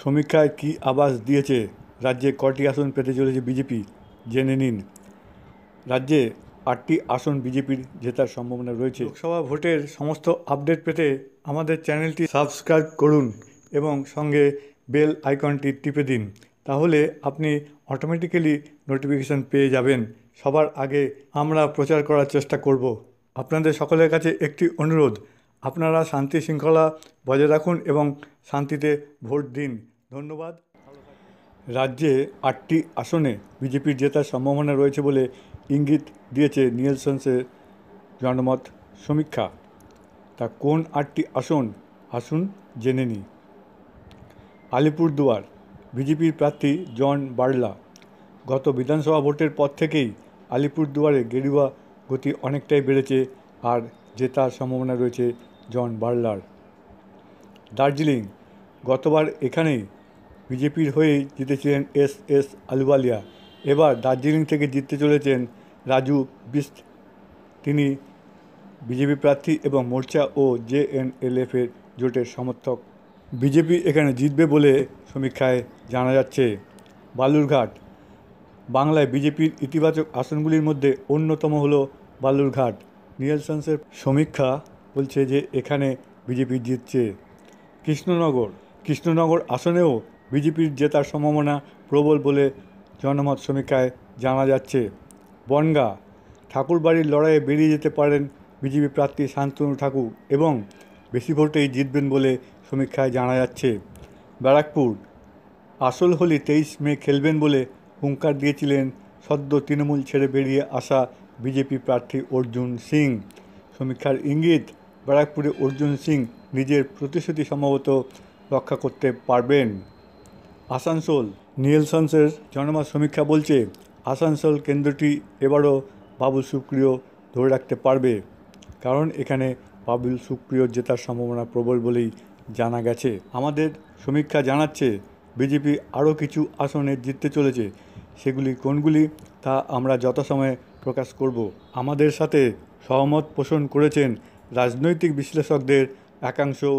সমীক্ষায় কী আভাস দিয়েছে, রাজ্যে কটি আসন পেতে চলেছে বিজেপি, জেনে নিন। রাজ্যে 8টি আসন বিজেপির জেতার সম্ভাবনা রয়েছে। লোকসভা ভোটের সমস্ত আপডেট পেতে আমাদের চ্যানেলটি সাবস্ক্রাইব করুন এবং সঙ্গে বেল আইকনটি টিপে দিন। তাহলে আপনি অটোমেটিক্যালি নোটিফিকেশান পেয়ে যাবেন। সবার আগে আমরা প্রচার করার চেষ্টা করব। আপনাদের সকলের কাছে একটি অনুরোধ, আপনারা শান্তি শৃঙ্খলা বজায় রাখুন এবং শান্তিতে ভোট দিন। ধন্যবাদ। রাজ্যে 8টি আসনে বিজেপির জেতার সম্ভাবনা রয়েছে বলে ইঙ্গিত দিয়েছে নিয়েলসনের জনমত সমীক্ষা। তা কোন 8টি আসন, আসুন জেনে নিই। আলিপুরদুয়ার, বিজেপির প্রার্থী জন বার্লা। গত বিধানসভা ভোটের পর থেকেই আলিপুরদুয়ারে গেরুয়া গতি অনেকটাই বেড়েছে আর জেতার সম্ভাবনা রয়েছে জন বার্লার। দার্জিলিং, গতবার এখানেই বিজেপির হয়েই জিতেছিলেন এস আলুওয়ালিয়া। এবার দার্জিলিং থেকে জিততে চলেছেন রাজু বিস্ট। তিনি বিজেপি প্রার্থী এবং মোর্চা ও জেএনএলএফের জোটের সমর্থক। বিজেপি এখানে জিতবে বলে সমীক্ষায় জানা যাচ্ছে। বালুরঘাট, বাংলায় বিজেপির ইতিবাচক আসনগুলির মধ্যে অন্যতম হলো বালুরঘাট। নিয়েলসনের সমীক্ষা বলছে যে এখানে বিজেপি জিতছে। কৃষ্ণনগর আসনেও বিজেপির জেতার সম্ভাবনা প্রবল বলে জনমত সমীক্ষায় জানা যাচ্ছে। বনগাঁ, ঠাকুরবাড়ির লড়াইয়ে বেরিয়ে যেতে পারেন বিজেপি প্রার্থী শান্তনু ঠাকুর এবং বেশি ভোটেই জিতবেন বলে সমীক্ষায় জানা যাচ্ছে। ব্যারাকপুর, আসল হোলি 23 মে খেলবেন বলে হুঙ্কার দিয়েছিলেন সদ্য তৃণমূল ছেড়ে বেরিয়ে আসা বিজেপি প্রার্থী অর্জুন সিং। সমীক্ষার ইঙ্গিত, ব্যারাকপুরে অর্জুন সিং নিজের প্রতিশ্রুতি সম্ভবত রক্ষা করতে পারবেন। আসানসোল, নিয়েলসনের জনমত সমীক্ষা বলছে আসানসোল কেন্দ্রটি এবারও বাবুল সুপ্রিয় ধরে রাখতে পারবে, কারণ এখানে বাবুল সুপ্রিয়র জেতার সম্ভাবনা প্রবল বলেই জানা গেছে। আমাদের সমীক্ষা জানাচ্ছে বিজেপি আরও কিছু আসনে জিততে চলেছে। সেগুলি কোনগুলি তা আমরা যথাসময়ে প্রকাশ করব। আমাদের সাথে সহমত পোষণ করেছেন রাজনৈতিক বিশ্লেষকদের একাংশও।